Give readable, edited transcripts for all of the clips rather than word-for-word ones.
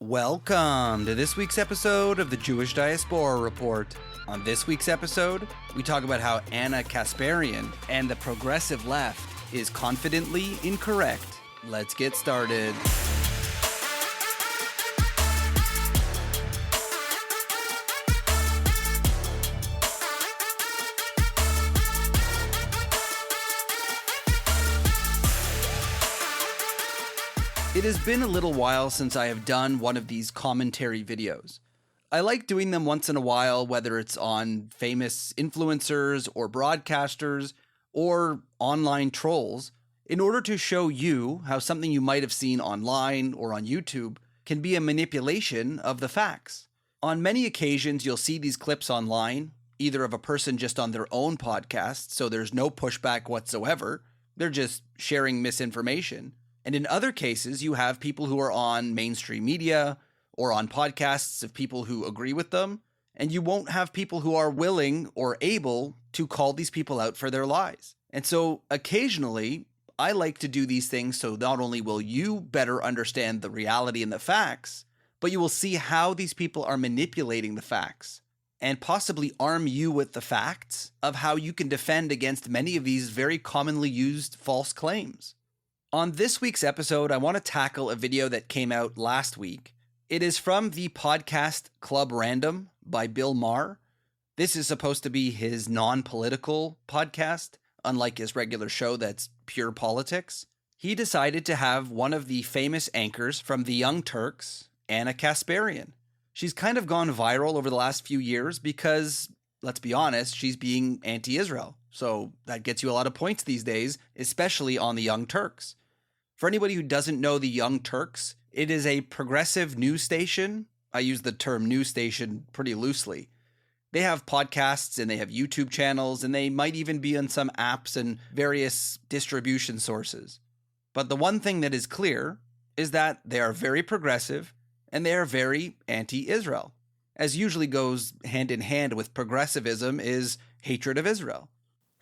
Welcome to this week's episode of the Jewish Diaspora Report. On this week's episode, we talk about how Anna Kasparian and the progressive left is confidently incorrect. Let's get started. It has been a little while since I have done one of these commentary videos. I like doing them once in a while, whether it's on famous influencers or broadcasters or online trolls, in order to show you how something you might have seen online or on YouTube can be a manipulation of the facts. On many occasions, you'll see these clips online, either of a person just on their own podcast, so there's no pushback whatsoever. They're just sharing misinformation. And in other cases, you have people who are on mainstream media or on podcasts of people who agree with them, and you won't have people who are willing or able to call these people out for their lies. And so occasionally, I like to do these things so not only will you better understand the reality and the facts, but you will see how these people are manipulating the facts and possibly arm you with the facts of how you can defend against many of these very commonly used false claims. On this week's episode, I want to tackle a video that came out last week. It is from the podcast Club Random by Bill Maher. This is supposed to be his non-political podcast, unlike his regular show that's pure politics. He decided to have one of the famous anchors from the Young Turks, Anna Kasparian. She's kind of gone viral over the last few years because, let's be honest, she's being anti-Israel. So that gets you a lot of points these days, especially on the Young Turks. For anybody who doesn't know the Young Turks, it is a progressive news station. I use the term news station pretty loosely. They have podcasts and they have YouTube channels and they might even be on some apps and various distribution sources. But the one thing that is clear is that they are very progressive and they are very anti-Israel. As usually goes hand in hand with progressivism is hatred of Israel.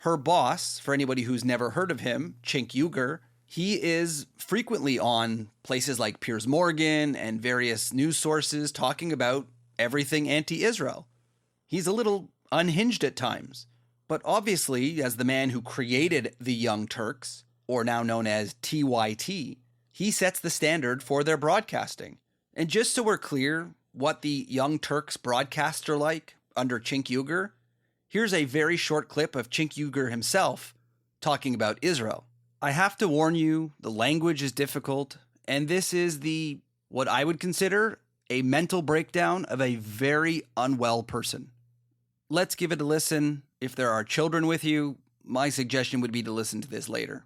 Her boss, for anybody who's never heard of him, Cenk Uygur, he is frequently on places like Piers Morgan and various news sources talking about everything anti-Israel. He's a little unhinged at times, but obviously, as the man who created the Young Turks, or now known as TYT, he sets the standard for their broadcasting. And just so we're clear what the Young Turks broadcasts are like under Cenk Uygur, here's a very short clip of Cenk Uygur himself talking about Israel. I have to warn you, the language is difficult, and this is what I would consider a mental breakdown of a very unwell person. Let's give it a listen. If there are children with you, my suggestion would be to listen to this later.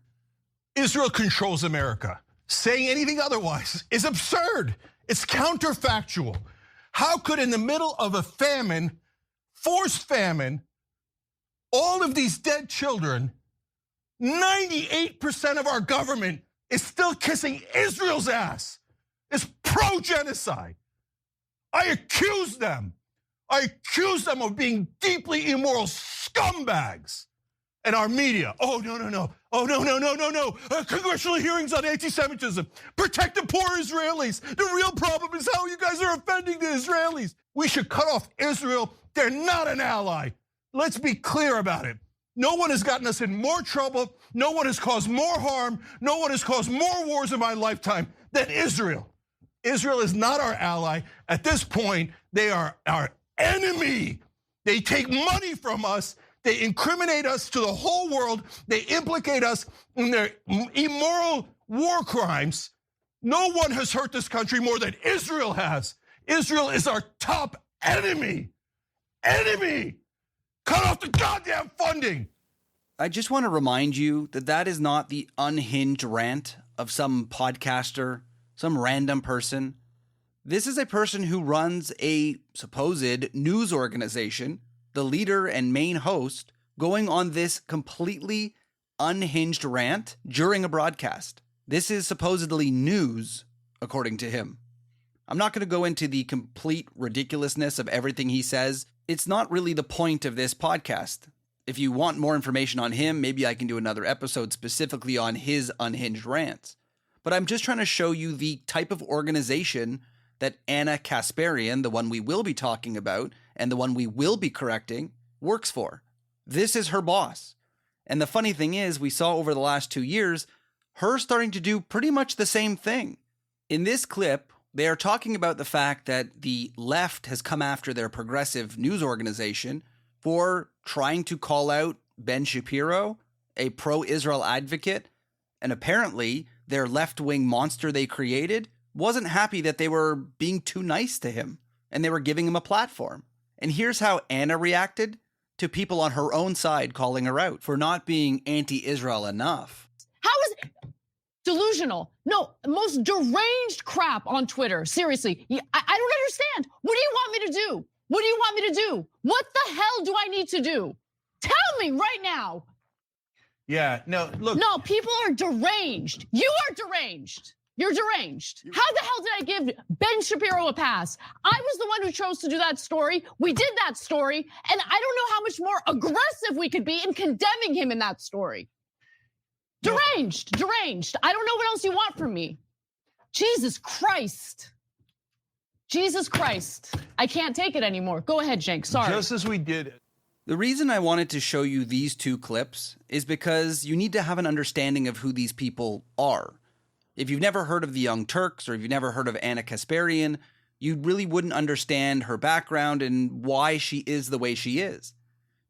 Israel controls America. Saying anything otherwise is absurd. It's counterfactual. How could in the middle of a famine, forced famine, all of these dead children, 98% of our government is still kissing Israel's ass. It's pro-genocide. I accuse them of being deeply immoral scumbags. And our media, oh no. Congressional hearings on anti-Semitism. Protect the poor Israelis. The real problem is how you guys are offending the Israelis. We should cut off Israel. They're not an ally. Let's be clear about it. No one has gotten us in more trouble. No one has caused more harm. No one has caused more wars in my lifetime than Israel. Israel is not our ally. At this point, they are our enemy. They take money from us. They incriminate us to the whole world. They implicate us in their immoral war crimes. No one has hurt this country more than Israel has. Israel is our top enemy. Cut off the goddamn funding. I just want to remind you that that is not the unhinged rant of some podcaster, some random person. This is a person who runs a supposed news organization, the leader and main host, going on this completely unhinged rant during a broadcast. This is supposedly news, according to him. I'm not going to go into the complete ridiculousness of everything he says. It's not really the point of this podcast. If you want more information on him, maybe I can do another episode specifically on his unhinged rants. But I'm just trying to show you the type of organization that Anna Kasparian, the one we will be talking about and the one we will be correcting, works for. This is her boss. And the funny thing is, we saw over the last 2 years, her starting to do pretty much the same thing. In this clip, they are talking about the fact that the left has come after their progressive news organization for trying to call out Ben Shapiro, a pro-Israel advocate, and apparently their left-wing monster they created wasn't happy that they were being too nice to him and they were giving him a platform. And here's how Anna reacted to people on her own side calling her out for not being anti-Israel enough. How is it delusional? No, most deranged crap on Twitter. Seriously, I don't understand. What do you want me to do? What do you want me to do? What the hell do I need to do? Tell me right now. Yeah, no, look. No, people are deranged. You are deranged. You're deranged. How the hell did I give Ben Shapiro a pass? I was the one who chose to do that story. We did that story. And I don't know how much more aggressive we could be in condemning him in that story. Deranged, deranged. I don't know what else you want from me. Jesus Christ. Jesus Christ. I can't take it anymore. Go ahead, Cenk. Sorry. Just as we did. The reason I wanted to show you these two clips is because you need to have an understanding of who these people are. If you've never heard of the Young Turks or if you've never heard of Anna Kasparian, you really wouldn't understand her background and why she is the way she is.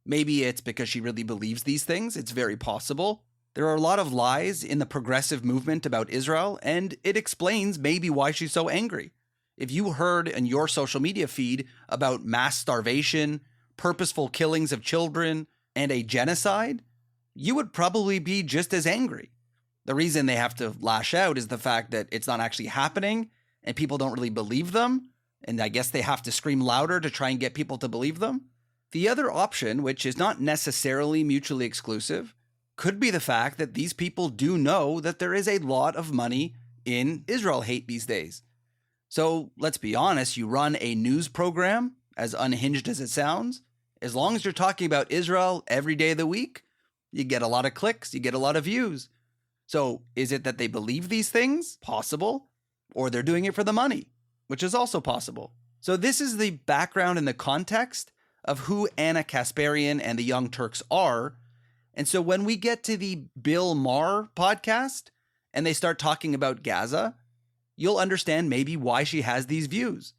Maybe it's because she really believes these things. It's very possible. There are a lot of lies in the progressive movement about Israel, and it explains maybe why she's so angry. If you heard in your social media feed about mass starvation, purposeful killings of children, and a genocide, you would probably be just as angry. The reason they have to lash out is the fact that it's not actually happening and people don't really believe them. And I guess they have to scream louder to try and get people to believe them. The other option, which is not necessarily mutually exclusive, could be the fact that these people do know that there is a lot of money in Israel hate these days. So let's be honest, you run a news program, as unhinged as it sounds, as long as you're talking about Israel every day of the week, you get a lot of clicks, you get a lot of views. So is it that they believe these things? Possible. Or they're doing it for the money, which is also possible. So this is the background and the context of who Anna Kasparian and the Young Turks are. And so when we get to the Bill Maher podcast and they start talking about Gaza, you'll understand maybe why she has these views.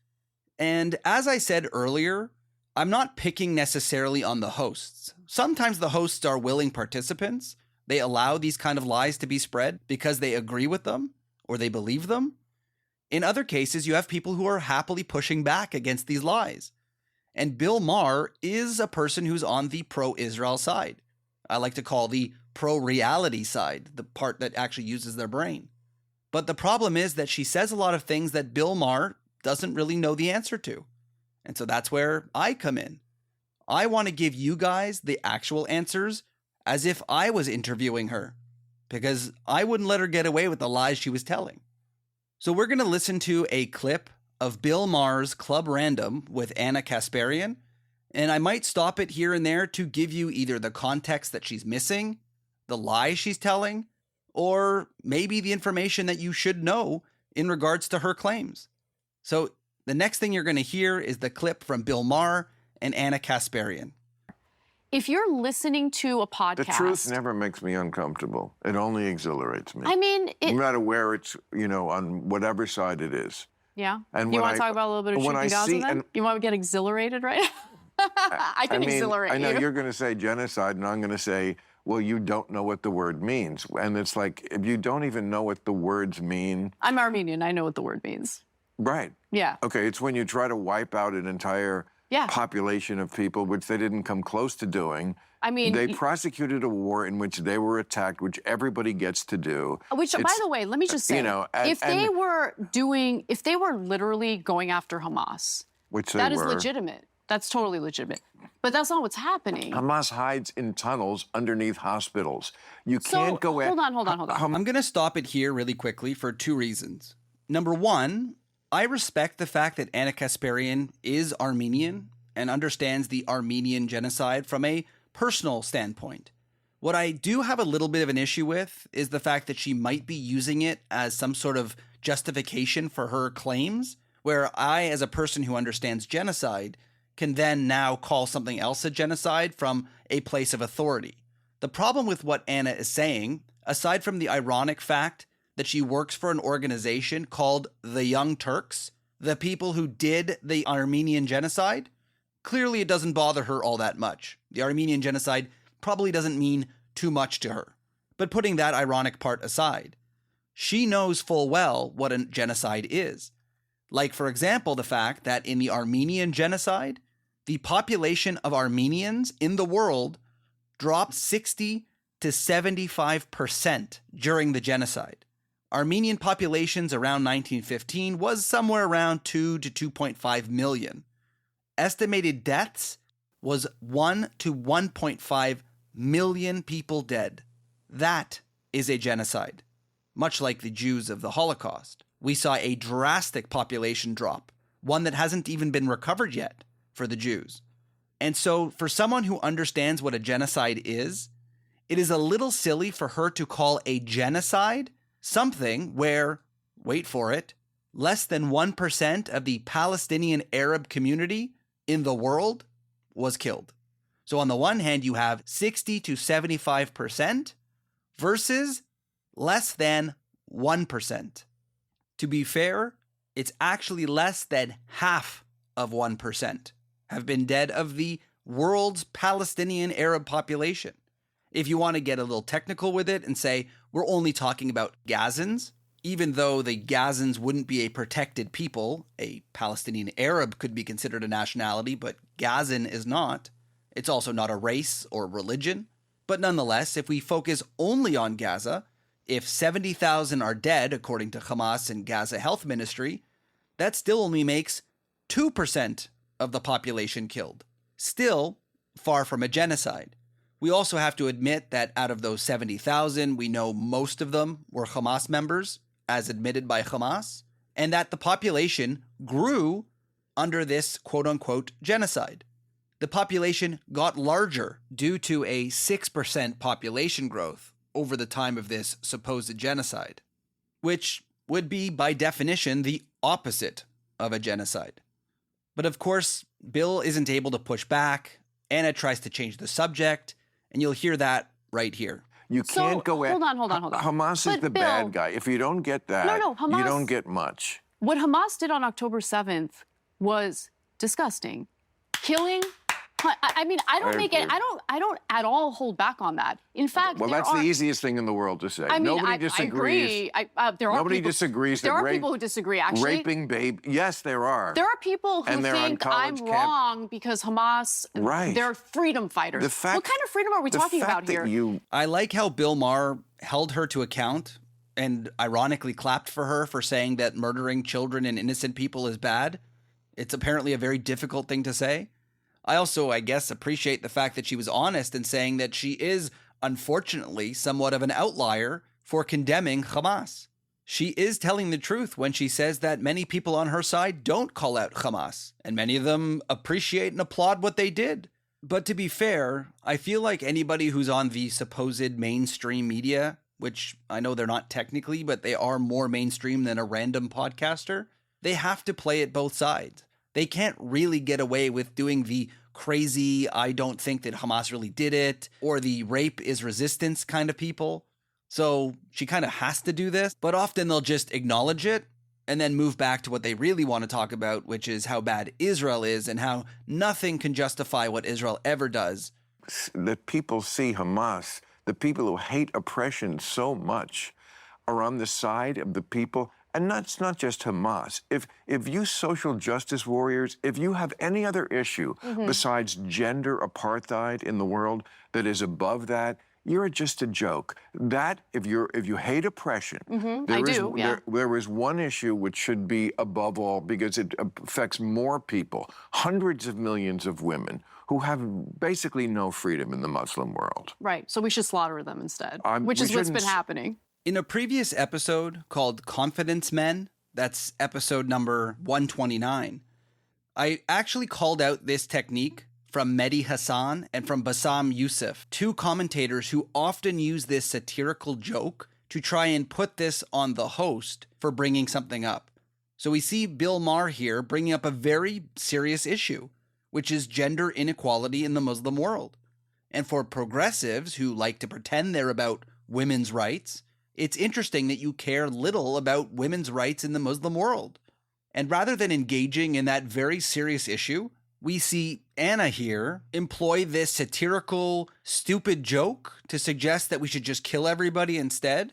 And as I said earlier, I'm not picking necessarily on the hosts. Sometimes the hosts are willing participants. They allow these kind of lies to be spread because they agree with them or they believe them. In other cases, you have people who are happily pushing back against these lies. And Bill Maher is a person who's on the pro-Israel side. I like to call the pro-reality side, the part that actually uses their brain. But the problem is that she says a lot of things that Bill Maher doesn't really know the answer to. And so that's where I come in. I want to give you guys the actual answers as if I was interviewing her, because I wouldn't let her get away with the lies she was telling. So we're going to listen to a clip of Bill Maher's Club Random with Anna Kasparian, and I might stop it here and there to give you either the context that she's missing, the lie she's telling, or maybe the information that you should know in regards to her claims. So the next thing you're going to hear is the clip from Bill Maher and Anna Kasparian. If you're listening to a podcast... The truth never makes me uncomfortable. It only exhilarates me. I mean... no matter where it's, on whatever side it is. Yeah? And you want to talk about a little bit of truth in Gaza then? You want to get exhilarated right now? I can exhilarate you. I know you're going to say genocide, and I'm going to say, well, you don't know what the word means. And it's like, if you don't even know what the words mean... I'm Armenian. I know what the word means. Right. Yeah. Okay, it's when you try to wipe out an entire... population of people, which they didn't come close to doing. I mean, they prosecuted a war in which they were attacked, which everybody gets to do. Which, by the way, let me just say, if they were literally going after Hamas, that is legitimate. That's totally legitimate. But that's not what's happening. Hamas hides in tunnels underneath hospitals. You can't go in. Hold on. I'm going to stop it here really quickly for two reasons. Number one, I respect the fact that Anna Kasparian is Armenian and understands the Armenian genocide from a personal standpoint. What I do have a little bit of an issue with is the fact that she might be using it as some sort of justification for her claims where I, as a person who understands genocide, can then now call something else a genocide from a place of authority. The problem with what Anna is saying, aside from the ironic fact that she works for an organization called the Young Turks, the people who did the Armenian genocide, clearly it doesn't bother her all that much. The Armenian genocide probably doesn't mean too much to her. But putting that ironic part aside, she knows full well what a genocide is. Like, for example, the fact that in the Armenian genocide, the population of Armenians in the world dropped 60 to 75% during the genocide. Armenian populations around 1915 was somewhere around 2 to 2.5 million. Estimated deaths was 1 to 1.5 million people dead. That is a genocide. Much like the Jews of the Holocaust, we saw a drastic population drop, one that hasn't even been recovered yet for the Jews. And so for someone who understands what a genocide is, it is a little silly for her to call a genocide something where, wait for it, less than 1% of the Palestinian Arab community in the world was killed. So on the one hand, you have 60 to 75% versus less than 1%. To be fair, it's actually less than half of 1% have been dead of the world's Palestinian Arab population. If you want to get a little technical with it and say, we're only talking about Gazans, even though the Gazans wouldn't be a protected people, a Palestinian Arab could be considered a nationality, but Gazan is not. It's also not a race or religion. But nonetheless, if we focus only on Gaza, if 70,000 are dead, according to Hamas and Gaza Health Ministry, that still only makes 2% of the population killed. Still far from a genocide. We also have to admit that out of those 70,000, we know most of them were Hamas members, as admitted by Hamas, and that the population grew under this quote-unquote genocide. The population got larger due to a 6% population growth over the time of this supposed genocide, which would be, by definition, the opposite of a genocide. But of course, Bill isn't able to push back. Anna tries to change the subject, and you'll hear that right here. You can't go at... Hold on. Hamas is the bad guy. If you don't get that, Hamas, you don't get much. What Hamas did on October 7th was disgusting. Killing... I mean, I don't at all hold back on that. In fact, that's the easiest thing in the world to say. I mean, nobody disagrees. I agree. Nobody disagrees. There are people who disagree, actually. Raping babe. Yes, there are. There are people who think I'm wrong because Hamas, they're freedom fighters. What kind of freedom are we talking about here? I like how Bill Maher held her to account and ironically clapped for her for saying that murdering children and innocent people is bad. It's apparently a very difficult thing to say. I also, I guess, appreciate the fact that she was honest in saying that she is, unfortunately, somewhat of an outlier for condemning Hamas. She is telling the truth when she says that many people on her side don't call out Hamas, and many of them appreciate and applaud what they did. But to be fair, I feel like anybody who's on the supposed mainstream media, which I know they're not technically, but they are more mainstream than a random podcaster, they have to play it both sides. They can't really get away with doing the crazy, I don't think that Hamas really did it, or the rape is resistance kind of people. So she kind of has to do this, but often they'll just acknowledge it and then move back to what they really want to talk about, which is how bad Israel is and how nothing can justify what Israel ever does. That people see Hamas, the people who hate oppression so much, are on the side of the people. And that's not just Hamas. If you social justice warriors, if you have any other issue besides gender apartheid in the world that is above that, you're just a joke. That, if you hate oppression, there is one issue which should be above all because it affects more people, hundreds of millions of women who have basically no freedom in the Muslim world. Right, so we should slaughter them instead, which is what's been happening. In a previous episode called Confidence Men, that's episode number 129, I actually called out this technique from Mehdi Hassan and from Bassam Youssef, two commentators who often use this satirical joke to try and put this on the host for bringing something up. So we see Bill Maher here bringing up a very serious issue, which is gender inequality in the Muslim world. And for progressives who like to pretend they're about women's rights, it's interesting that you care little about women's rights in the Muslim world. And rather than engaging in that very serious issue, we see Anna here employ this satirical, stupid joke to suggest that we should just kill everybody instead,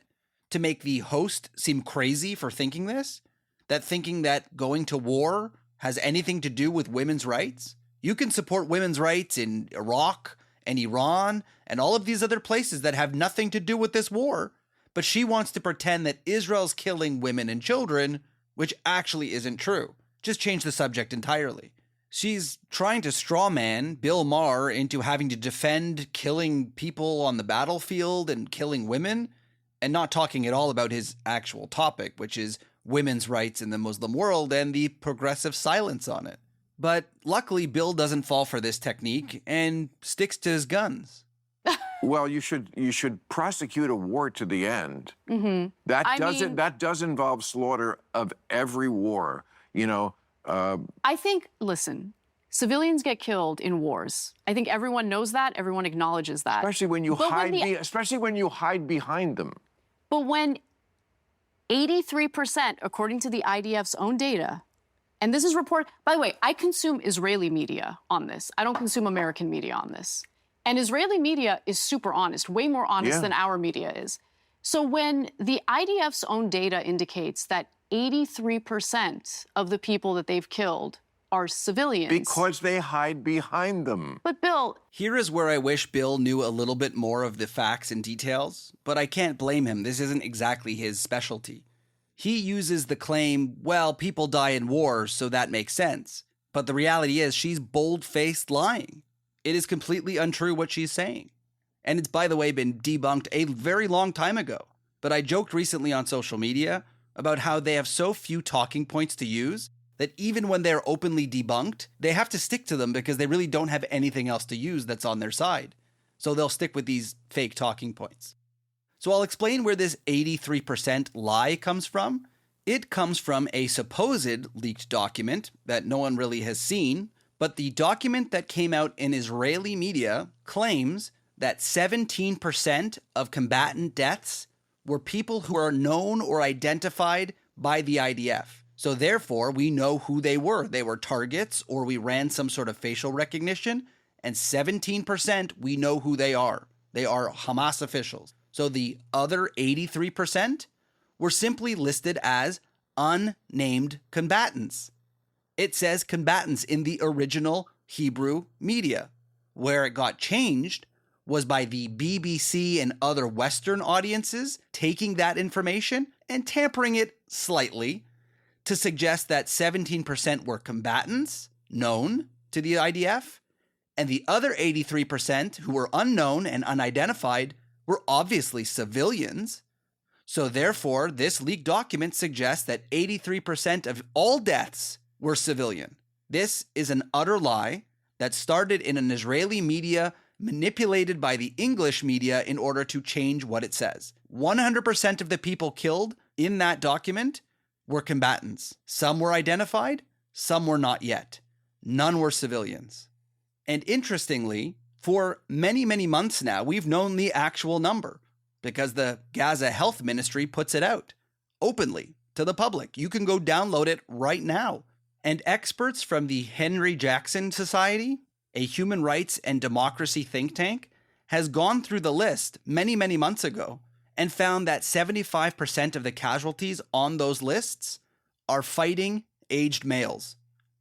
to make the host seem crazy for thinking this, that thinking that going to war has anything to do with women's rights. You can support women's rights in Iraq and Iran and all of these other places that have nothing to do with this war, but she wants to pretend that Israel's killing women and children, which actually isn't true. Just change the subject entirely. She's trying to strawman Bill Maher into having to defend killing people on the battlefield and killing women, and not talking at all about his actual topic, which is women's rights in the Muslim world and the progressive silence on it. But luckily, Bill doesn't fall for this technique and sticks to his guns. Well, you should prosecute a war to the end. Mm-hmm. That does involve slaughter of every war. I think, listen, civilians get killed in wars. I think everyone knows that. Everyone acknowledges that. Especially when you hide behind them. But when 83%, according to the IDF's own data, and this is reported, by the way, I consume Israeli media on this. I don't consume American media on this. And Israeli media is super honest, way more honest than our media is. So when the IDF's own data indicates that 83% of the people that they've killed are civilians. Because they hide behind them. But Bill... Here is where I wish Bill knew a little bit more of the facts and details, but I can't blame him. This isn't exactly his specialty. He uses the claim, well, people die in wars, so that makes sense. But the reality is she's bold-faced lying. It is completely untrue what she's saying. And it's, by the way, been debunked a very long time ago. But I joked recently on social media about how they have so few talking points to use that even when they're openly debunked, they have to stick to them because they really don't have anything else to use that's on their side. So they'll stick with these fake talking points. So I'll explain where this 83% lie comes from. It comes from a supposed leaked document that no one really has seen, but the document that came out in Israeli media claims that 17% of combatant deaths were people who are known or identified by the IDF. So therefore, we know who they were. They were targets, or we ran some sort of facial recognition, and 17% we know who they are. They are Hamas officials. So the other 83% were simply listed as unnamed combatants. It says combatants in the original Hebrew media. Where it got changed was by the BBC and other Western audiences taking that information and tampering it slightly to suggest that 17% were combatants known to the IDF, and the other 83% who were unknown and unidentified were obviously civilians. So therefore, this leaked document suggests that 83% of all deaths were civilian. This is an utter lie that started in an Israeli media manipulated by the English media in order to change what it says. 100% of the people killed in that document were combatants. Some were identified, some were not yet. None were civilians. And interestingly, for many, many months now, we've known the actual number because the Gaza Health Ministry puts it out openly to the public. You can go download it right now. And experts from the Henry Jackson Society, a human rights and democracy think tank, has gone through the list many, many months ago and found that 75% of the casualties on those lists are fighting aged males,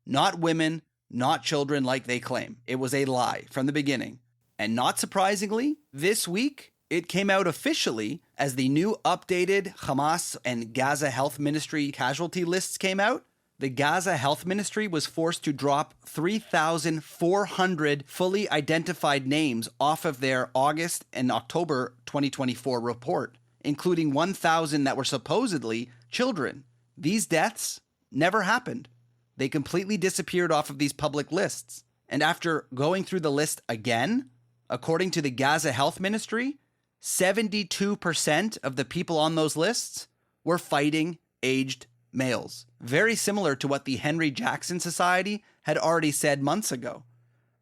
not women, not children like they claim. It was a lie from the beginning. And not surprisingly, this week, it came out officially as the new updated Hamas and Gaza Health Ministry casualty lists came out. The Gaza Health Ministry was forced to drop 3,400 fully identified names off of their August and October 2024 report, including 1,000 that were supposedly children. These deaths never happened. They completely disappeared off of these public lists. And after going through the list again, according to the Gaza Health Ministry, 72% of the people on those lists were fighting aged males, very similar to what the Henry Jackson Society had already said months ago.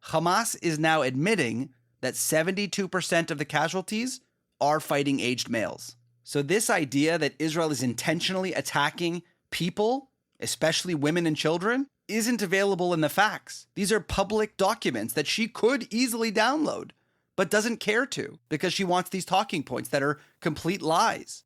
Hamas is now admitting that 72% of the casualties are fighting aged males. So this idea that Israel is intentionally attacking people, especially women and children, isn't available in the facts. These are public documents that she could easily download, but doesn't care to because she wants these talking points that are complete lies.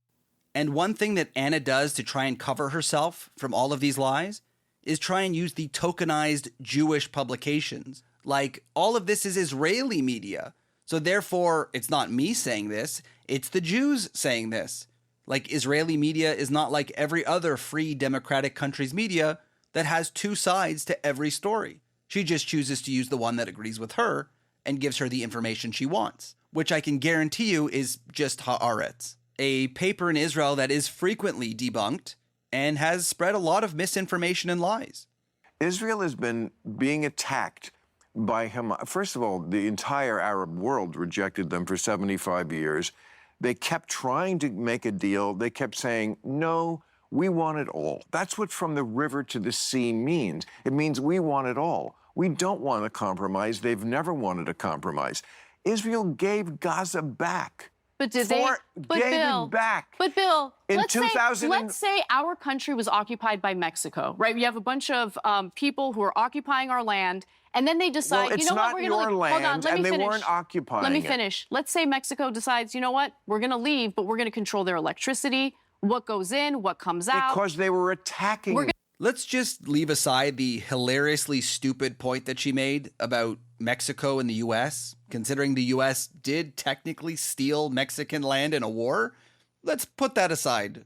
And one thing that Anna does to try and cover herself from all of these lies is try and use the tokenized Jewish publications. Like, all of this is Israeli media. So therefore, it's not me saying this, it's the Jews saying this. Like, Israeli media is not like every other free democratic country's media that has two sides to every story. She just chooses to use the one that agrees with her and gives her the information she wants, which I can guarantee you is just Haaretz, a paper in Israel that is frequently debunked and has spread a lot of misinformation and lies. Israel has been being attacked by Hamas. First of all, the entire Arab world rejected them for 75 years. They kept trying to make a deal. They kept saying, no, we want it all. That's what from the river to the sea means. It means we want it all. We don't want a compromise. They've never wanted a compromise. Israel gave Gaza back. But did they? But Bill, back. But Bill, in let's say our country was occupied by Mexico, right? You have a bunch of people who are occupying our land, and then they decide, well, you know what, we're going to leave. Hold on, let me finish. They weren't occupying Let me finish. Let's say Mexico decides, you know what, we're going to leave, but we're going to control their electricity, what goes in, what comes out. Because they were attacking. Let's just leave aside the hilariously stupid point that she made about Mexico and the U.S., considering the U.S. did technically steal Mexican land in a war. Let's put that aside.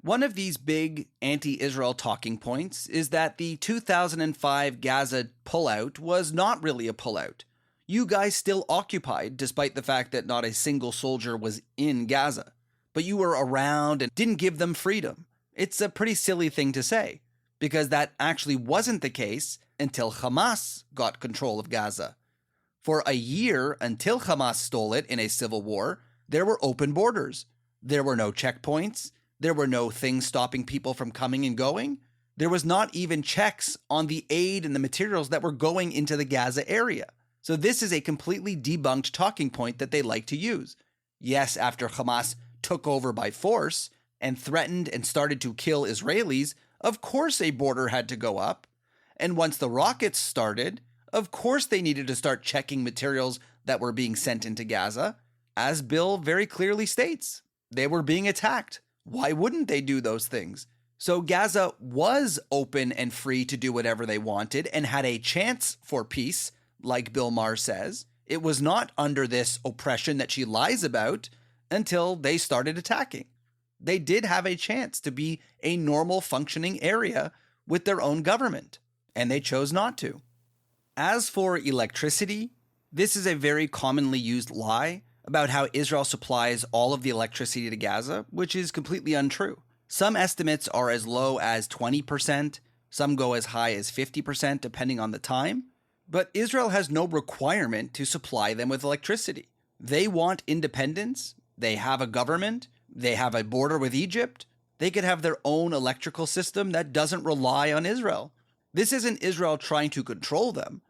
One of these big anti-Israel talking points is that the 2005 Gaza pullout was not really a pullout. You guys still occupied, despite the fact that not a single soldier was in Gaza. But you were around and didn't give them freedom. It's a pretty silly thing to say, because that actually wasn't the case until Hamas got control of Gaza. For a year, until Hamas stole it in a civil war, there were open borders. There were no checkpoints. There were no things stopping people from coming and going. There was not even checks on the aid and the materials that were going into the Gaza area. So this is a completely debunked talking point that they like to use. Yes, after Hamas took over by force and threatened and started to kill Israelis, of course a border had to go up. And once the rockets started, of course they needed to start checking materials that were being sent into Gaza. As Bill very clearly states, they were being attacked. Why wouldn't they do those things? So Gaza was open and free to do whatever they wanted and had a chance for peace, like Bill Maher says. It was not under this oppression that she lies about until they started attacking. They did have a chance to be a normal functioning area with their own government, and they chose not to. As for electricity, this is a very commonly used lie about how Israel supplies all of the electricity to Gaza, which is completely untrue. Some estimates are as low as 20%, some go as high as 50%, depending on the time. But Israel has no requirement to supply them with electricity. They want independence, they have a government, they have a border with Egypt. They could have their own electrical system that doesn't rely on Israel. This isn't Israel trying to control them.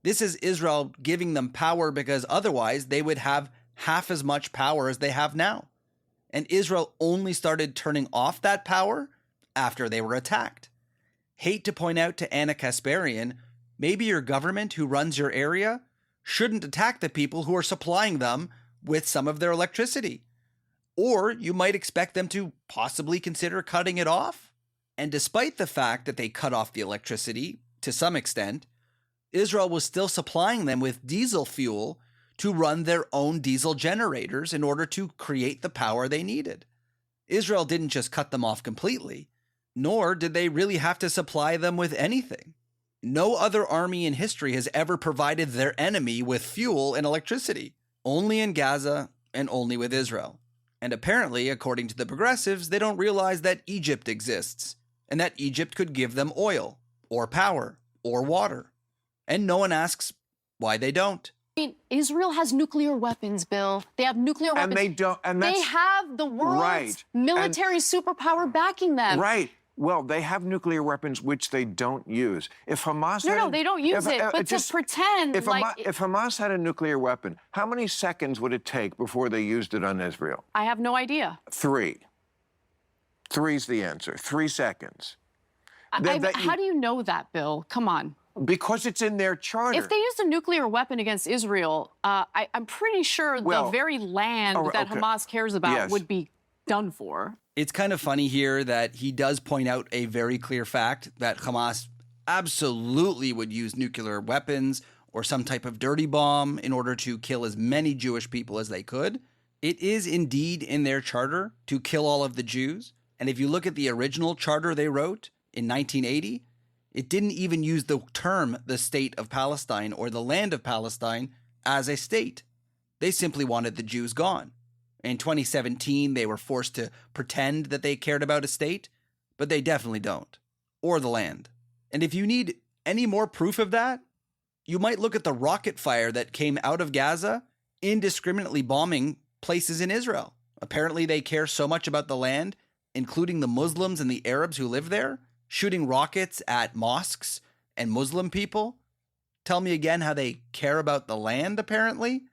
This is Israel giving them power because otherwise they would have half as much power as they have now. And Israel only started turning off that power after they were attacked. Hate to point out to Anna Kasparian, maybe your government who runs your area shouldn't attack the people who are supplying them with some of their electricity. Or you might expect them to possibly consider cutting it off. And despite the fact that they cut off the electricity, to some extent, Israel was still supplying them with diesel fuel to run their own diesel generators in order to create the power they needed. Israel didn't just cut them off completely, nor did they really have to supply them with anything. No other army in history has ever provided their enemy with fuel and electricity, only in Gaza and only with Israel. And apparently, according to the progressives, they don't realize that Egypt exists and that Egypt could give them oil or power or water. And no one asks why they don't. I mean, Israel has nuclear weapons, Bill. They have nuclear weapons. And they don't. And that's, they have the world's military superpower backing them. Right. Well, they have nuclear weapons which they don't use. If Hamas No, they don't use it, but just to pretend if like... if Hamas had a nuclear weapon, how many seconds would it take before they used it on Israel? I have no idea. 3. 3's the answer. 3 seconds. How do you know that, Bill? Come on. Because it's in their charter. If they used a nuclear weapon against Israel, I'm pretty sure the very land that Hamas cares about would be done for. It's kind of funny here that he does point out a very clear fact that Hamas absolutely would use nuclear weapons or some type of dirty bomb in order to kill as many Jewish people as they could. It is indeed in their charter to kill all of the Jews. And if you look at the original charter they wrote in 1980, it didn't even use the term the state of Palestine or the land of Palestine as a state. They simply wanted the Jews gone. In 2017, they were forced to pretend that they cared about a state, but they definitely don't, or the land. And if you need any more proof of that, you might look at the rocket fire that came out of Gaza, indiscriminately bombing places in Israel. Apparently, they care so much about the land, including the Muslims and the Arabs who live there, shooting rockets at mosques and Muslim people. Tell me again how they care about the land, apparently.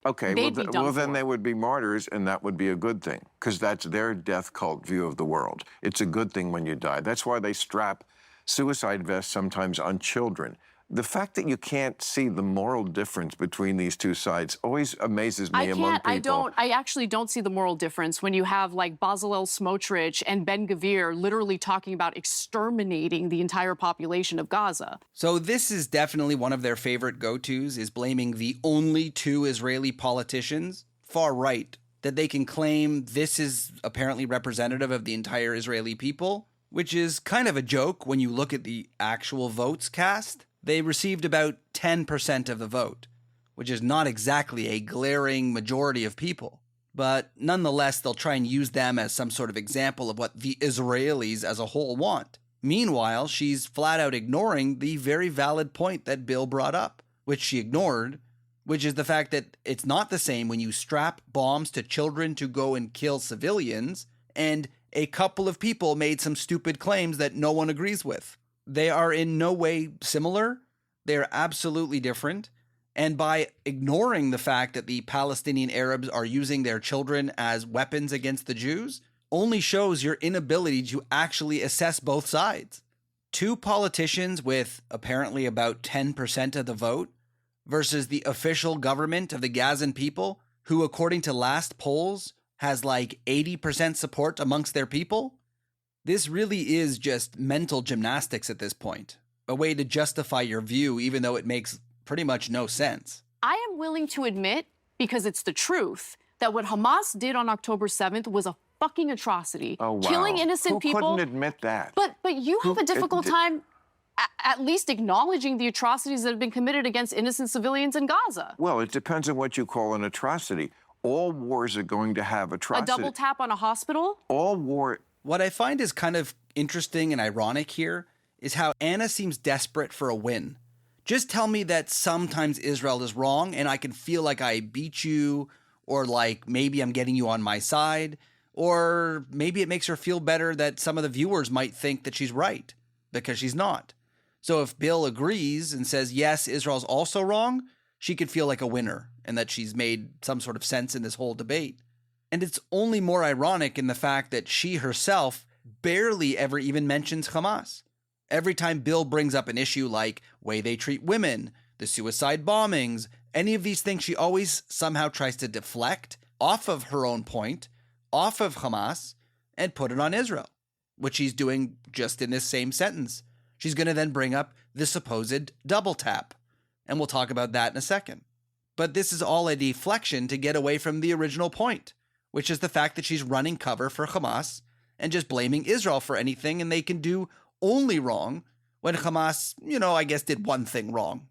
Okay, well, then they would be martyrs, and that would be a good thing, because that's their death cult view of the world. It's a good thing when you die. That's why they strap suicide vests sometimes on children. The fact that you can't see the moral difference between these two sides always amazes me among people. I actually don't see the moral difference when you have like Bezalel Smotrich and Ben Gvir literally talking about exterminating the entire population of Gaza. So this is definitely one of their favorite go-tos, is blaming the only 2 Israeli politicians, far right, that they can claim this is apparently representative of the entire Israeli people, which is kind of a joke when you look at the actual votes cast. They received about 10% of the vote, which is not exactly a glaring majority of people. But nonetheless, they'll try and use them as some sort of example of what the Israelis as a whole want. Meanwhile, she's flat out ignoring the very valid point that Bill brought up, which she ignored, which is the fact that it's not the same when you strap bombs to children to go and kill civilians, and a couple of people made some stupid claims that no one agrees with. They are in no way similar. They're absolutely different. And by ignoring the fact that the Palestinian Arabs are using their children as weapons against the Jews only shows your inability to actually assess both sides. 2 politicians with apparently about 10% of the vote versus the official government of the Gazan people, who according to last polls has like 80% support amongst their people. This really is just mental gymnastics at this point, a way to justify your view, even though it makes pretty much no sense. I am willing to admit, because it's the truth, that what Hamas did on October 7th was a fucking atrocity. Oh, wow. Killing innocent people. Who couldn't admit that? But you have a difficult time at least acknowledging the atrocities that have been committed against innocent civilians in Gaza. Well, it depends on what you call an atrocity. All wars are going to have atrocities. A double tap on a hospital? All war... What I find is kind of interesting and ironic here is how Anna seems desperate for a win. Just tell me that sometimes Israel is wrong and I can feel like I beat you, or like maybe I'm getting you on my side, or maybe it makes her feel better that some of the viewers might think that she's right because she's not. So if Bill agrees and says, yes, Israel's also wrong, she could feel like a winner and that she's made some sort of sense in this whole debate. And it's only more ironic in the fact that she herself barely ever even mentions Hamas. Every time Bill brings up an issue like way they treat women, the suicide bombings, any of these things, she always somehow tries to deflect off of her own point, off of Hamas, and put it on Israel, which she's doing just in this same sentence. She's going to then bring up the supposed double tap, and we'll talk about that in a second. But this is all a deflection to get away from the original point, which is the fact that she's running cover for Hamas and just blaming Israel for anything, and they can do only wrong when Hamas, I guess did one thing wrong.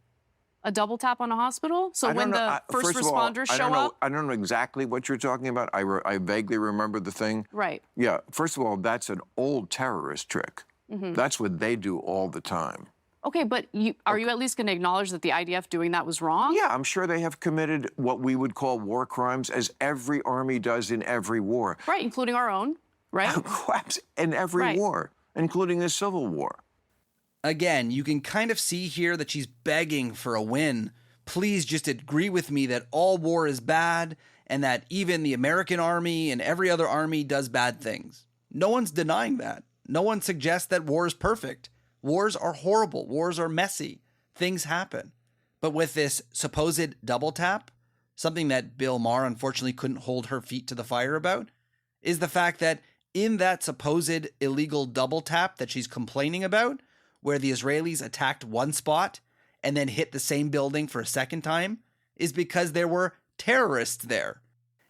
A double tap on a hospital? So when the first responders show up? I don't know exactly what you're talking about. I vaguely remember the thing. Right. Yeah, first of all, that's an old terrorist trick. Mm-hmm. That's what they do all the time. Okay, but are you at least going to acknowledge that the IDF doing that was wrong? Yeah, I'm sure they have committed what we would call war crimes, as every army does in every war. Right, including our own, right? In every war. including the Civil War. Again, you can kind of see here that she's begging for a win. Please just agree with me that all war is bad and that even the American army and every other army does bad things. No one's denying that. No one suggests that war is perfect. Wars are horrible. Wars are messy. Things happen. But with this supposed double tap, something that Bill Maher unfortunately couldn't hold her feet to the fire about, is the fact that in that supposed illegal double tap that she's complaining about, where the Israelis attacked one spot and then hit the same building for a second time, is because there were terrorists there.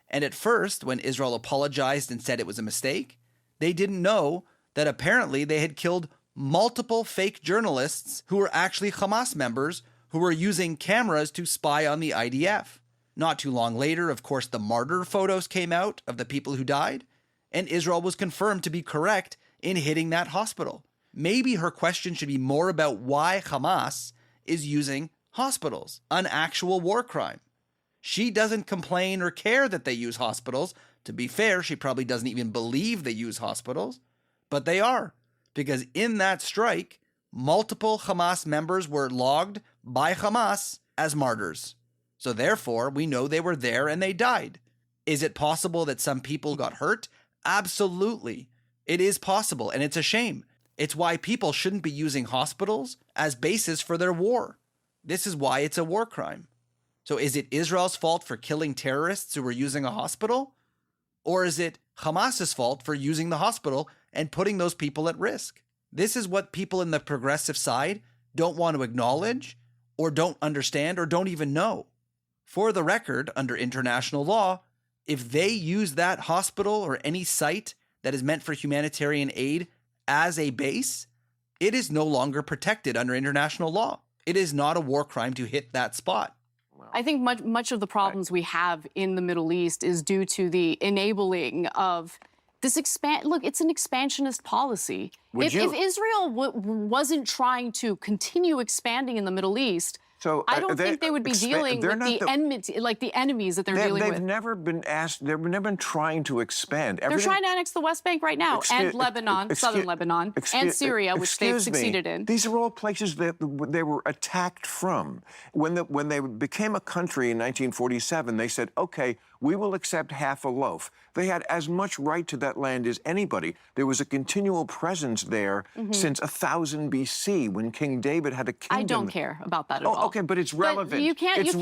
And at first, when Israel apologized and said it was a mistake, they didn't know that apparently they had killed multiple fake journalists who were actually Hamas members who were using cameras to spy on the IDF. Not too long later, of course, the martyr photos came out of the people who died, and Israel was confirmed to be correct in hitting that hospital. Maybe her question should be more about why Hamas is using hospitals, an actual war crime. She doesn't complain or care that they use hospitals. To be fair, she probably doesn't even believe they use hospitals, but they are, because in that strike, multiple Hamas members were logged by Hamas as martyrs. So therefore, we know they were there and they died. Is it possible that some people got hurt? Absolutely. It is possible, and it's a shame. It's why people shouldn't be using hospitals as basis for their war. This is why it's a war crime. So is it Israel's fault for killing terrorists who were using a hospital? Or is it Hamas's fault for using the hospital and putting those people at risk? This is what people in the progressive side don't want to acknowledge or don't understand or don't even know. For the record, under international law, if they use that hospital or any site that is meant for humanitarian aid as a base, it is no longer protected under international law. It is not a war crime to hit that spot. I think much of the problems we have in the Middle East is due to the enabling of this Look, it's an expansionist policy. If Israel wasn't trying to continue expanding in the Middle East, so I don't think they would be dealing with the enmity, like the enemies that they're dealing with. They've never been asked. They've never been trying to expand. They're trying to annex the West Bank right now, and Lebanon, southern Lebanon, and Syria, which they've succeeded in. These are all places that they were attacked from. When they became a country in 1947, they said, "Okay, we will accept half a loaf." They had as much right to that land as anybody. There was a continual presence there since 1000 BC when King David had a kingdom. I don't care about that at all. Okay, but it's relevant. But you can't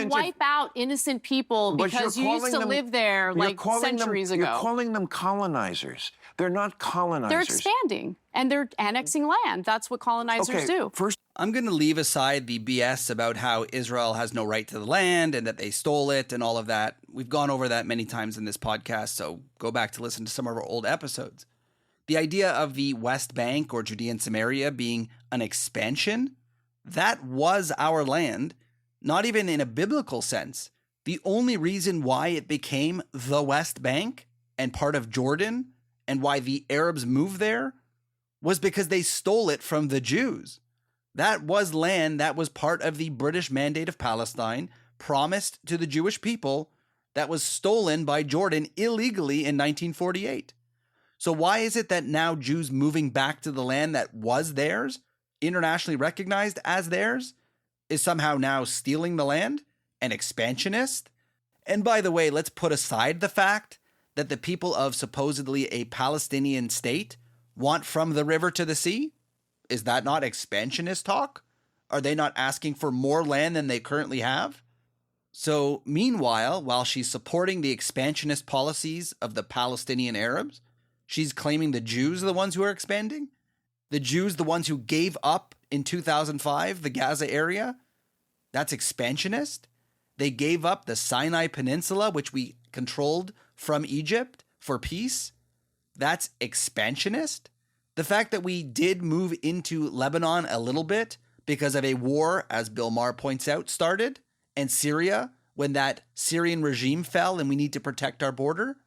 wipe out innocent people because you used to live there like centuries ago. You're calling them colonizers. They're not colonizers. They're expanding and they're annexing land. That's what colonizers do. First, I'm going to leave aside the BS about how Israel has no right to the land and that they stole it and all of that. We've gone over that many times in this podcast, so go back to listen to some of our old episodes. The idea of the West Bank or Judea and Samaria being an expansion, that was our land, not even in a biblical sense. The only reason why it became the West Bank and part of Jordan and why the Arabs moved there was because they stole it from the Jews. That was land that was part of the British Mandate of Palestine, promised to the Jewish people, that was stolen by Jordan illegally in 1948. So why is it that now Jews moving back to the land that was theirs, internationally recognized as theirs, is somehow now stealing the land and expansionist? And by the way, let's put aside the fact that the people of supposedly a Palestinian state want from the river to the sea. Is that not expansionist talk? Are they not asking for more land than they currently have? So meanwhile, while she's supporting the expansionist policies of the Palestinian Arabs, she's claiming the Jews are the ones who are expanding? The Jews, the ones who gave up in 2005, the Gaza area? That's expansionist? They gave up the Sinai Peninsula, which we controlled from Egypt for peace? That's expansionist? The fact that we did move into Lebanon a little bit because of a war, as Bill Maher points out, started, and Syria, when that Syrian regime fell and we need to protect our border,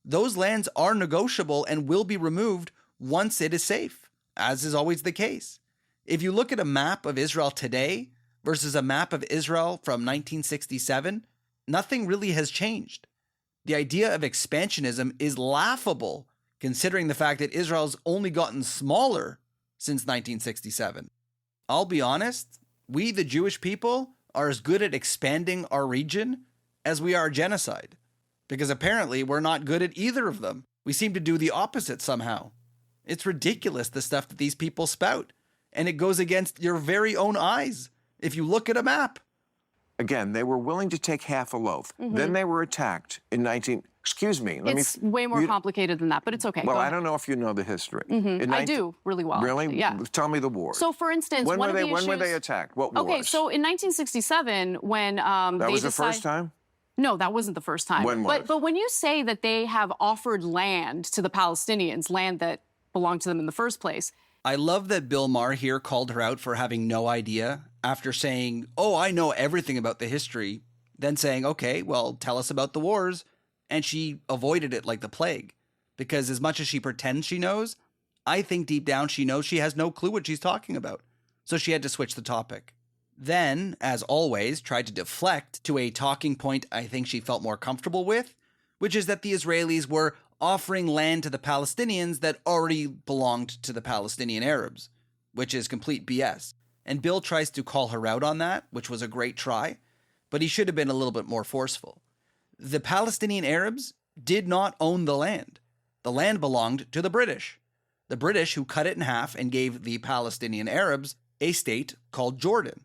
those lands are negotiable and will be removed once it is safe, as is always the case. If you look at a map of Israel today versus a map of Israel from 1967, nothing really has changed. The idea of expansionism is laughable considering the fact that Israel's only gotten smaller since 1967. I'll be honest, we, the Jewish people, are as good at expanding our region as we are genocide, because apparently we're not good at either of them. We seem to do the opposite somehow. It's ridiculous, the stuff that these people spout, and it goes against your very own eyes if you look at a map. Again, they were willing to take half a loaf. Then they were attacked in Excuse me. It's way more complicated than that, but it's okay. Well, I don't know if you know the history. I do really well. Really? Yeah. Tell me the war. So, for instance, when one of the when were issues- they attacked? What wars? Okay, so in 1967, when that was the first time? No, that wasn't the first time. When was? But when you say that they have offered land to the Palestinians, land that belonged to them in the first place. I love that Bill Maher here called her out for having no idea after saying, oh, I know everything about the history, then saying, okay, well, tell us about the wars. And she avoided it like the plague, because as much as she pretends she knows, I think deep down she knows she has no clue what she's talking about. So she had to switch the topic. Then, as always, tried to deflect to a talking point I think she felt more comfortable with, which is that the Israelis were offering land to the Palestinians that already belonged to the Palestinian Arabs, which is complete BS. And Bill tries to call her out on that, which was a great try, but he should have been a little bit more forceful. The Palestinian Arabs did not own the land. The land belonged to the British. The British who cut it in half and gave the Palestinian Arabs a state called Jordan.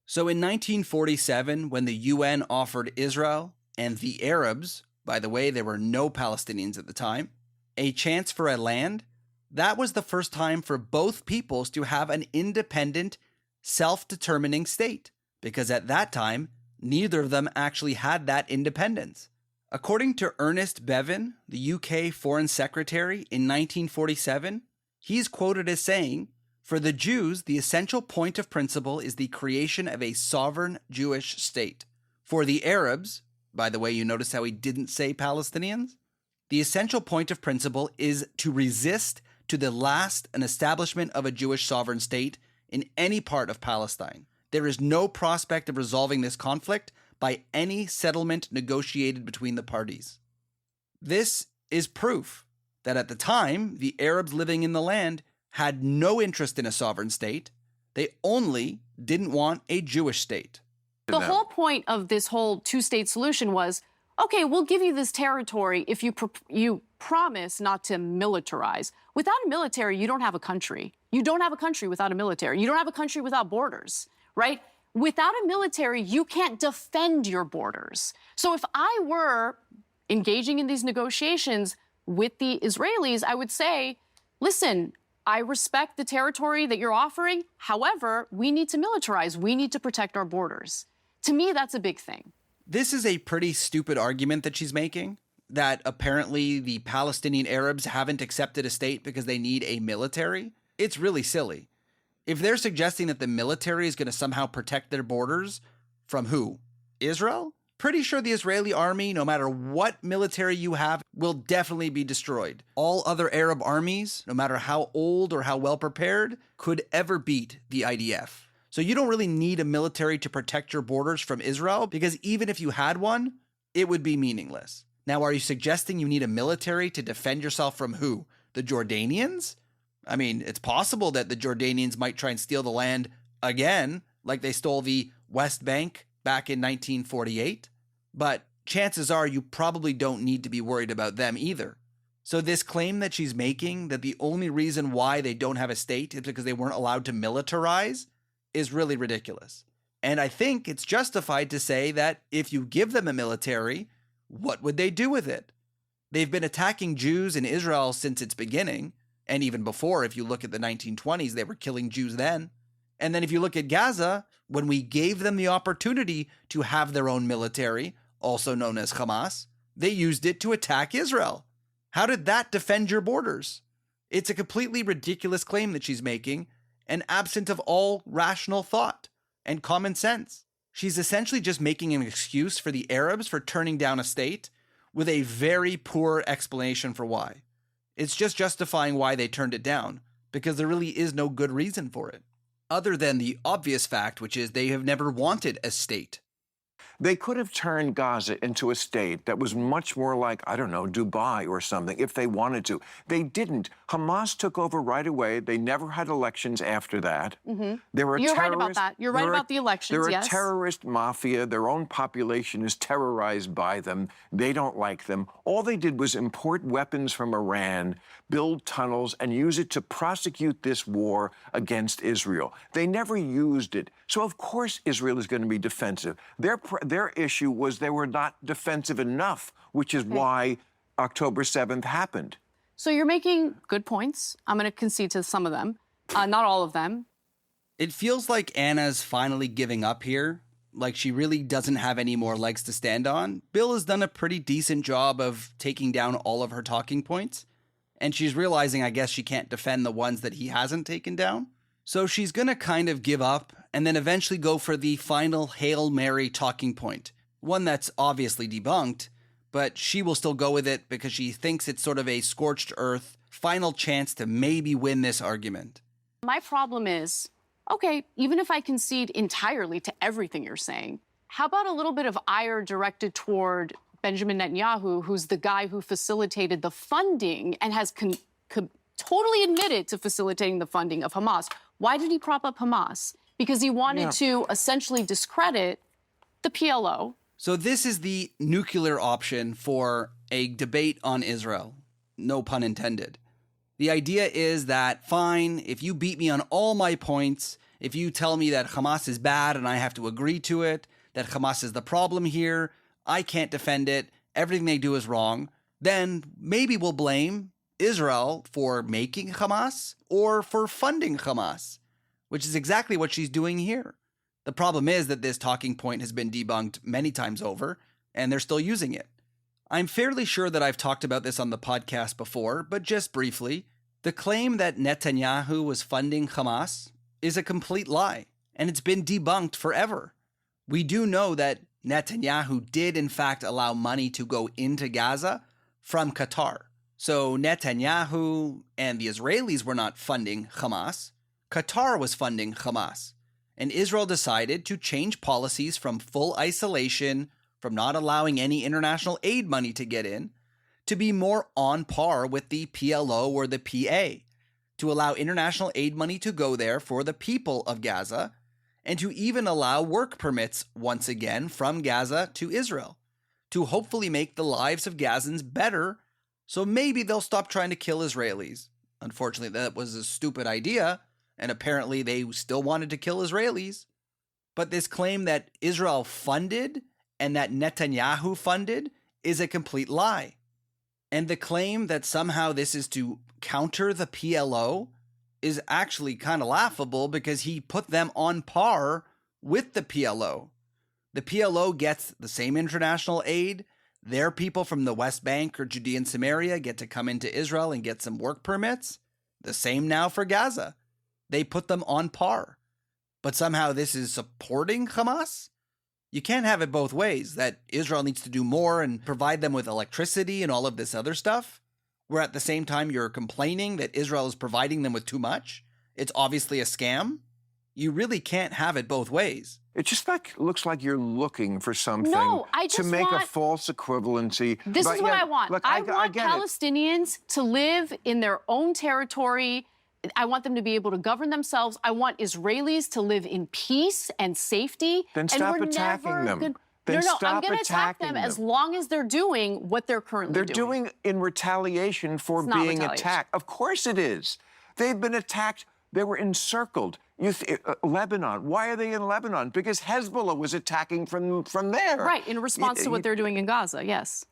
So in 1947, when the UN offered Israel and the Arabs, by the way, there were no Palestinians at the time, a chance for a land, that was the first time for both peoples to have an independent, self-determining state, because at that time, neither of them actually had that independence. According to Ernest Bevin, the UK Foreign Secretary in 1947, he's quoted as saying, "For the Jews, the essential point of principle is the creation of a sovereign Jewish state. For the Arabs," by the way, you notice how he didn't say Palestinians? "The essential point of principle is to resist to the last an establishment of a Jewish sovereign state in any part of Palestine. There is no prospect of resolving this conflict by any settlement negotiated between the parties." This is proof that at the time, the Arabs living in the land had no interest in a sovereign state. They only didn't want a Jewish state. The whole point of this whole two-state solution was, okay, we'll give you this territory if you promise not to militarize. Without a military, you don't have a country. You don't have a country without a military. You don't have a country without borders, right? Without a military, you can't defend your borders. So if I were engaging in these negotiations with the Israelis, I would say, listen, I respect the territory that you're offering. However, we need to militarize. We need to protect our borders. To me, that's a big thing. This is a pretty stupid argument that she's making, that apparently the Palestinian Arabs haven't accepted a state because they need a military. It's really silly. If they're suggesting that the military is going to somehow protect their borders from who? Israel? Pretty sure the Israeli army, no matter what military you have, will definitely be destroyed. All other Arab armies, no matter how old or how well prepared, could ever beat the IDF. So you don't really need a military to protect your borders from Israel, because even if you had one, it would be meaningless. Now, are you suggesting you need a military to defend yourself from who? The Jordanians? I mean, it's possible that the Jordanians might try and steal the land again, like they stole the West Bank back in 1948. But chances are you probably don't need to be worried about them either. So this claim that she's making, that the only reason why they don't have a state is because they weren't allowed to militarize, is really ridiculous. And I think it's justified to say that if you give them a military, what would they do with it? They've been attacking Jews in Israel since its beginning. And even before, if you look at the 1920s, they were killing Jews then. And then if you look at Gaza, when we gave them the opportunity to have their own military, also known as Hamas, they used it to attack Israel. How did that defend your borders? It's a completely ridiculous claim that she's making, and absent of all rational thought and common sense. She's essentially just making an excuse for the Arabs for turning down a state with a very poor explanation for why. It's just justifying why they turned it down, because there really is no good reason for it, other than the obvious fact, which is they have never wanted a state. They could have turned Gaza into a state that was much more like, I don't know, Dubai or something, if they wanted to. They didn't. Hamas took over right away. They never had elections after that. There were You're right about that. You're right about the elections, They're yes. a terrorist mafia. Their own population is terrorized by them. They don't like them. All they did was import weapons from Iran, build tunnels, and use it to prosecute this war against Israel. They never used it. So, of course, Israel is going to be defensive. Their issue was they were not defensive enough, which is why October 7th happened. So you're making good points. I'm going to concede to some of them, not all of them. It feels like Anna's finally giving up here, like she really doesn't have any more legs to stand on. Bill has done a pretty decent job of taking down all of her talking points, and she's realizing, I guess, she can't defend the ones that he hasn't taken down. So she's going to kind of give up and then eventually go for the final Hail Mary talking point, one that's obviously debunked, but she will still go with it because she thinks it's sort of a scorched earth final chance to maybe win this argument. My problem is, okay, even if I concede entirely to everything you're saying, how about a little bit of ire directed toward Benjamin Netanyahu, who's the guy who facilitated the funding and has totally admitted to facilitating the funding of Hamas? Why did he prop up Hamas? Because he wanted to essentially discredit the PLO. So this is the nuclear option for a debate on Israel. No pun intended. The idea is that, fine, if you beat me on all my points, if you tell me that Hamas is bad and I have to agree to it, that Hamas is the problem here, I can't defend it, everything they do is wrong, then maybe we'll blame Israel for making Hamas or for funding Hamas, which is exactly what she's doing here. The problem is that this talking point has been debunked many times over, and they're still using it. I'm fairly sure that I've talked about this on the podcast before, but just briefly, the claim that Netanyahu was funding Hamas is a complete lie, and it's been debunked forever. We do know that Netanyahu did in fact allow money to go into Gaza from Qatar. So Netanyahu and the Israelis were not funding Hamas. Qatar was funding Hamas. And Israel decided to change policies from full isolation, from not allowing any international aid money to get in, to be more on par with the PLO or the PA, to allow international aid money to go there for the people of Gaza, and to even allow work permits once again from Gaza to Israel, to hopefully make the lives of Gazans better, so maybe they'll stop trying to kill Israelis. Unfortunately, that was a stupid idea, and apparently they still wanted to kill Israelis. But this claim that Israel funded and that Netanyahu funded is a complete lie. And the claim that somehow this is to counter the PLO is actually kind of laughable because he put them on par with the PLO. The PLO gets the same international aid. Their people from the West Bank or Judea and Samaria get to come into Israel and get some work permits. The same now for Gaza. They put them on par. But somehow this is supporting Hamas? You can't have it both ways, that Israel needs to do more and provide them with electricity and all of this other stuff, where at the same time you're complaining that Israel is providing them with too much. It's obviously a scam. You really can't have it both ways. It just looks like you're looking for something to make a false equivalency. This is what I want. Look, I want Palestinians to live in their own territory. I want them to be able to govern themselves. I want Israelis to live in peace and safety. Then stop attacking them. I'm going to attack them as long as they're doing what they're currently doing. They're doing in retaliation for being attacked. Of course it is. They've been attacked. They were encircled. Lebanon. Why are they in Lebanon? Because Hezbollah was attacking from there. Right, in response to what they're doing in Gaza, yes.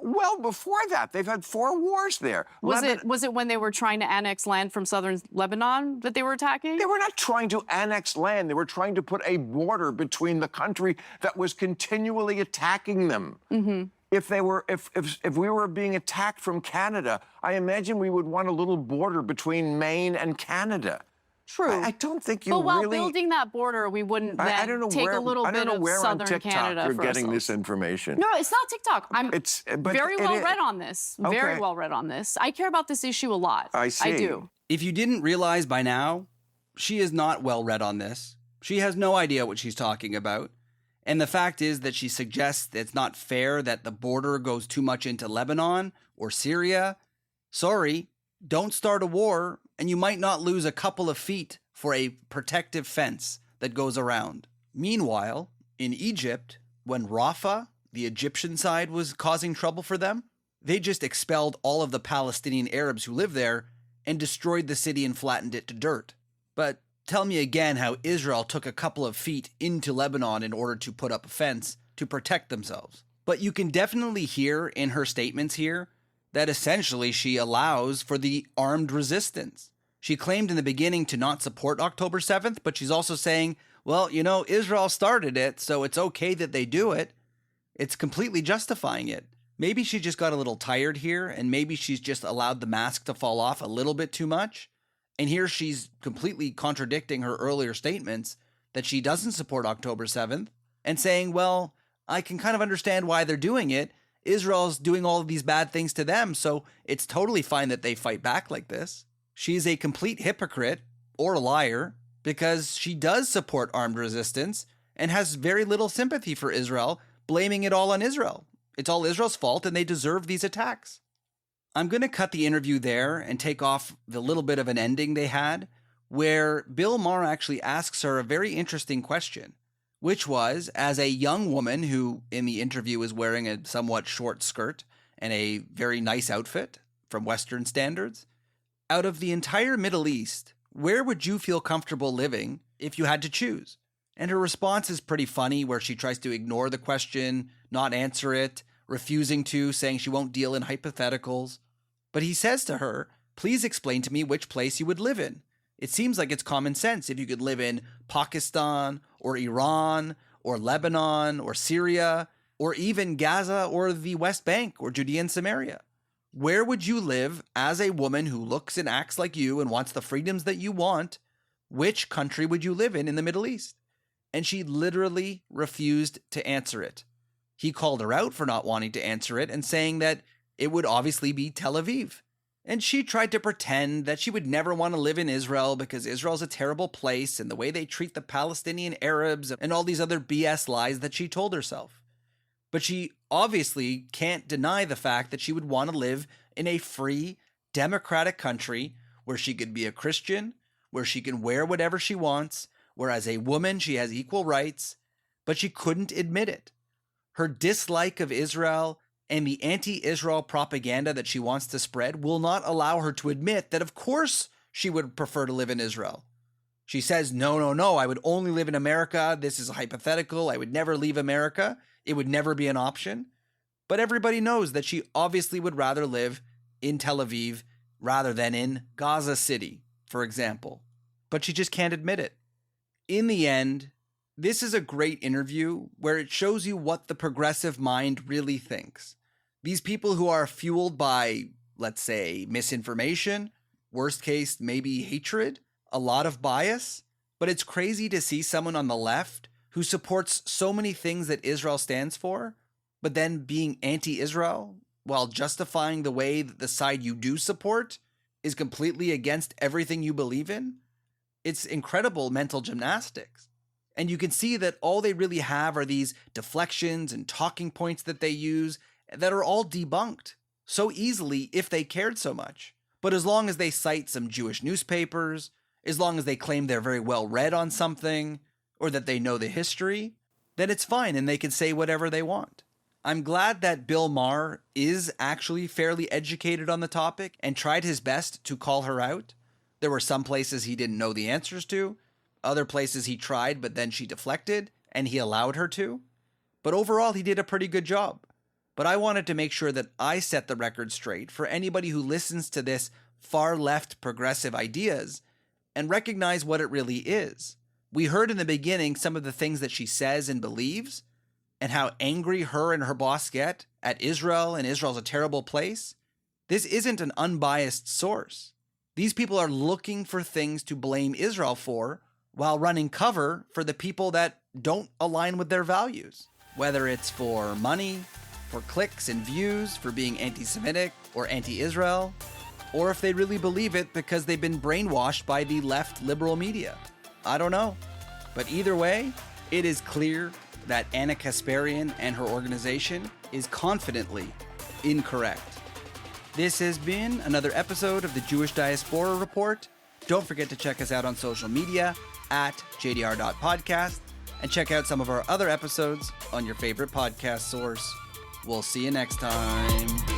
Well, before that, they've had 4 wars there. Was it when they were trying to annex land from southern Lebanon that they were attacking? They were not trying to annex land. They were trying to put a border between the country that was continually attacking them. Mm-hmm. If we were being attacked from Canada, I imagine we would want a little border between Maine and Canada. True. I don't think you really... But while really... building that border, we wouldn't then take a little bit of southern Canada you're for getting ourselves. this information. No, it's not TikTok. I'm very well read on this. Okay. Very well read on this. I care about this issue a lot. I see. I do. If you didn't realize by now, she is not well read on this. She has no idea what she's talking about. And the fact is that she suggests it's not fair that the border goes too much into Lebanon or Syria. Sorry, don't start a war, and you might not lose a couple of feet for a protective fence that goes around. Meanwhile, in Egypt, when Rafah, the Egyptian side, was causing trouble for them, they just expelled all of the Palestinian Arabs who live there and destroyed the city and flattened it to dirt. But tell me again how Israel took a couple of feet into Lebanon in order to put up a fence to protect themselves. But you can definitely hear in her statements here that essentially she allows for the armed resistance. She claimed in the beginning to not support October 7th, but she's also saying, well, you know, Israel started it, so it's okay that they do it. It's completely justifying it. Maybe she just got a little tired here, and maybe she's just allowed the mask to fall off a little bit too much. And here she's completely contradicting her earlier statements that she doesn't support October 7th and saying, well, I can kind of understand why they're doing it. Israel's doing all of these bad things to them, so it's totally fine that they fight back like this. She's a complete hypocrite or a liar because she does support armed resistance and has very little sympathy for Israel, blaming it all on Israel. It's all Israel's fault and they deserve these attacks. I'm going to cut the interview there and take off the little bit of an ending they had where Bill Maher actually asks her a very interesting question, which was, as a young woman who in the interview is wearing a somewhat short skirt and a very nice outfit from Western standards, out of the entire Middle East, where would you feel comfortable living if you had to choose? And her response is pretty funny, where she tries to ignore the question, not answer it, refusing to, saying she won't deal in hypotheticals. But he says to her, please explain to me which place you would live in. It seems like it's common sense if you could live in Pakistan or Iran or Lebanon or Syria or even Gaza or the West Bank or Judea and Samaria. Where would you live as a woman who looks and acts like you and wants the freedoms that you want? Which country would you live in the Middle East? And she literally refused to answer it. He called her out for not wanting to answer it and saying that it would obviously be Tel Aviv. And she tried to pretend that she would never want to live in Israel because Israel's a terrible place and the way they treat the Palestinian Arabs and all these other BS lies that she told herself. But she obviously can't deny the fact that she would want to live in a free, democratic country where she could be a Christian, where she can wear whatever she wants, where as a woman she has equal rights, but she couldn't admit it. Her dislike of Israel and the anti-Israel propaganda that she wants to spread will not allow her to admit that of course she would prefer to live in Israel. She says, no, I would only live in America. This is hypothetical. I would never leave America. It would never be an option. But everybody knows that she obviously would rather live in Tel Aviv rather than in Gaza City, for example. But she just can't admit it. In the end, this is a great interview where it shows you what the progressive mind really thinks. These people who are fueled by, let's say, misinformation, worst case, maybe hatred, a lot of bias. But it's crazy to see someone on the left who supports so many things that Israel stands for, but then being anti-Israel while justifying the way that the side you do support is completely against everything you believe in. It's incredible mental gymnastics. And you can see that all they really have are these deflections and talking points that they use that are all debunked so easily if they cared so much. But as long as they cite some Jewish newspapers, as long as they claim they're very well read on something, or that they know the history, then it's fine and they can say whatever they want. I'm glad that Bill Maher is actually fairly educated on the topic and tried his best to call her out. There were some places he didn't know the answers to, other places he tried but then she deflected and he allowed her to. But overall he did a pretty good job. But I wanted to make sure that I set the record straight for anybody who listens to this far left progressive ideas and recognize what it really is. We heard in the beginning some of the things that she says and believes, and how angry her and her boss get at Israel, and Israel's a terrible place. This isn't an unbiased source. These people are looking for things to blame Israel for while running cover for the people that don't align with their values, whether it's for money, for clicks and views, for being anti-Semitic or anti-Israel, or if they really believe it because they've been brainwashed by the left liberal media. I don't know. But either way, it is clear that Anna Kasparian and her organization is confidently incorrect. This has been another episode of the Jewish Diaspora Report. Don't forget to check us out on social media at jdr.podcast and check out some of our other episodes on your favorite podcast source. We'll see you next time.